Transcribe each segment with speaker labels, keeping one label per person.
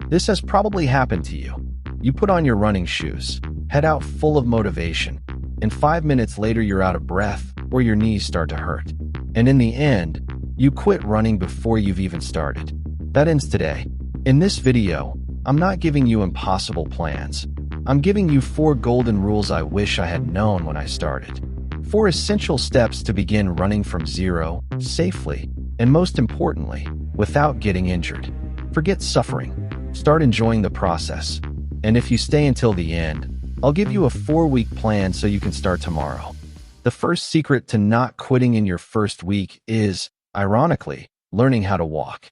Speaker 1: This has probably happened to you. You put on your running shoes, head out full of motivation, and 5 minutes later you're out of breath or your knees start to hurt. And in the end, you quit running before you've even started. That ends today. In this video, I'm not giving you impossible plans. I'm giving you 4 golden rules I wish I had known when I started. 4 essential steps to begin running from zero, safely, and most importantly, without getting injured. Forget suffering. Start enjoying the process. And if you stay until the end, I'll give you a 4-week plan so you can start tomorrow. The first secret to not quitting in your first week is, ironically, learning how to walk.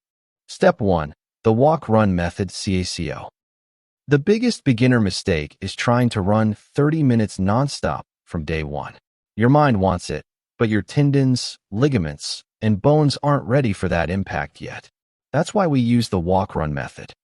Speaker 1: Step 1. The walk-run method, CACO. The biggest beginner mistake is trying to run 30 minutes nonstop from day one. Your mind wants it, but your tendons, ligaments, and bones aren't ready for that impact yet. That's why we use the walk-run method.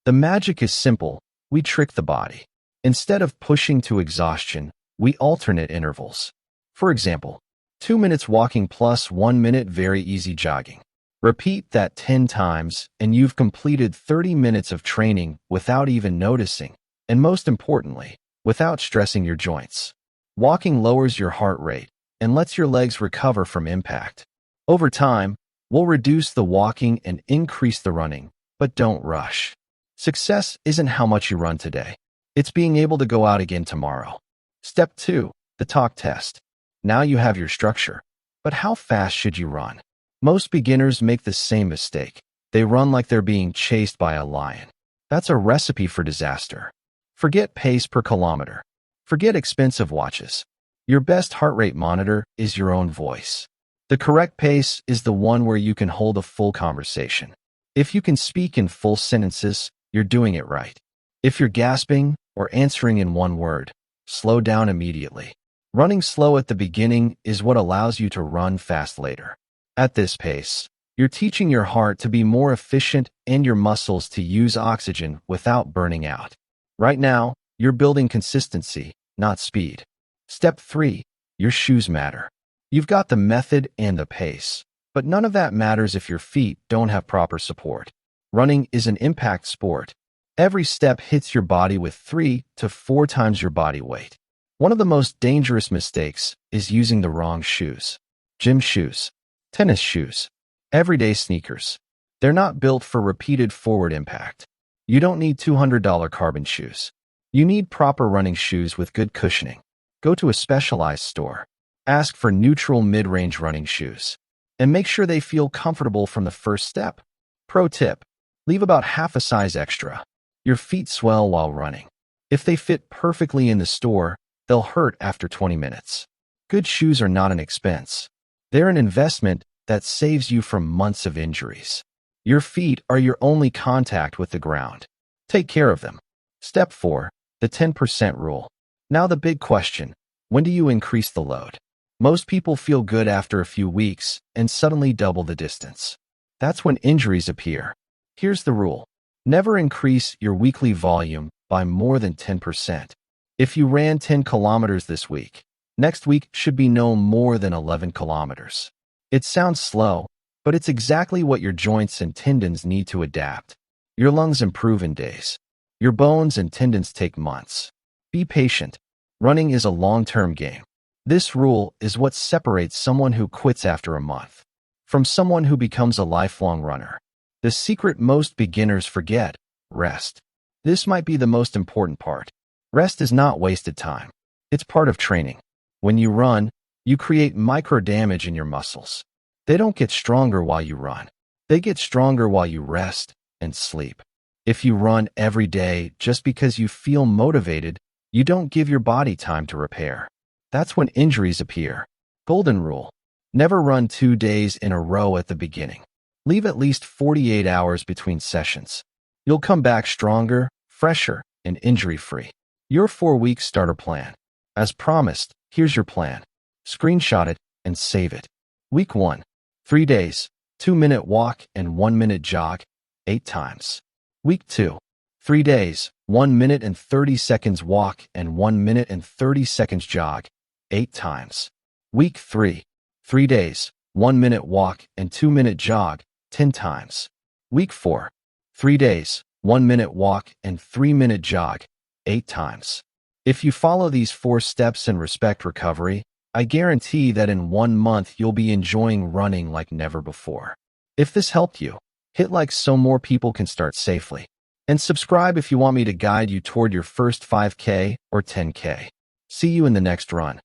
Speaker 1: The magic is simple. We trick the body. Instead of pushing to exhaustion, we alternate intervals. For example, 2 minutes walking plus 1 minute very easy jogging. Repeat that 10 times, and you've completed 30 minutes of training without even noticing, and most importantly, without stressing your joints. Walking lowers your heart rate and lets your legs recover from impact. Over time, we'll reduce the walking and increase the running, but don't rush. Success isn't how much you run today. It's being able to go out again tomorrow. Step 2. The talk test. Now you have your structure, but how fast should you run? Most beginners make the same mistake. They run like they're being chased by a lion. That's a recipe for disaster. Forget pace per kilometer. Forget expensive watches. Your best heart rate monitor is your own voice. The correct pace is the one where you can hold a full conversation. If you can speak in full sentences, you're doing it right. If you're gasping or answering in one word, slow down immediately. Running slow at the beginning is what allows you to run fast later. At this pace, you're teaching your heart to be more efficient and your muscles to use oxygen without burning out. Right now, you're building consistency, not speed. Step 3. Your shoes matter. You've got the method and the pace, but none of that matters if your feet don't have proper support. Running is an impact sport. Every step hits your body with 3 to 4 times your body weight. One of the most dangerous mistakes is using the wrong shoes. Gym shoes, tennis shoes, everyday sneakers. They're not built for repeated forward impact. You don't need $200 carbon shoes. You need proper running shoes with good cushioning. Go to a specialized store. Ask for neutral mid-range running shoes. And make sure they feel comfortable from the first step. Pro tip: leave about half a size extra. Your feet swell while running. If they fit perfectly in the store, they'll hurt after 20 minutes. Good shoes are not an expense. They're an investment that saves you from months of injuries. Your feet are your only contact with the ground. Take care of them. Step 4. The 10% rule. Now the big question: when do you increase the load? Most people feel good after a few weeks and suddenly double the distance. That's when injuries appear. Here's the rule: never increase your weekly volume by more than 10%. If you ran 10 kilometers this week, next week should be no more than 11 kilometers. It sounds slow, but it's exactly what your joints and tendons need to adapt. Your lungs improve in days. Your bones and tendons take months. Be patient. Running is a long-term game. This rule is what separates someone who quits after a month from someone who becomes a lifelong runner. The secret most beginners forget: rest. This might be the most important part. Rest is not wasted time. It's part of training. When you run, you create micro damage in your muscles. They don't get stronger while you run. They get stronger while you rest and sleep. If you run every day just because you feel motivated, you don't give your body time to repair. That's when injuries appear. Golden rule: never run 2 days in a row at the beginning. Leave at least 48 hours between sessions. You'll come back stronger, fresher, and injury-free. Your 4-week starter plan. As promised, here's your plan. Screenshot it and save it. Week 1. 3 days, 2-minute walk and 1-minute jog, 8 times. Week 2. 3 days, 1 minute and 30 seconds walk and 1 minute and 30 seconds jog, 8 times. Week 3. 3 days, 1 minute walk and 2-minute jog, 10 times. Week 4. 3 days, 1-minute walk, and 3-minute jog 8 times. If you follow these 4 steps and respect recovery, I guarantee that in 1 month you'll be enjoying running like never before. If this helped you, hit like so more people can start safely. And subscribe if you want me to guide you toward your first 5K or 10K. See you in the next run.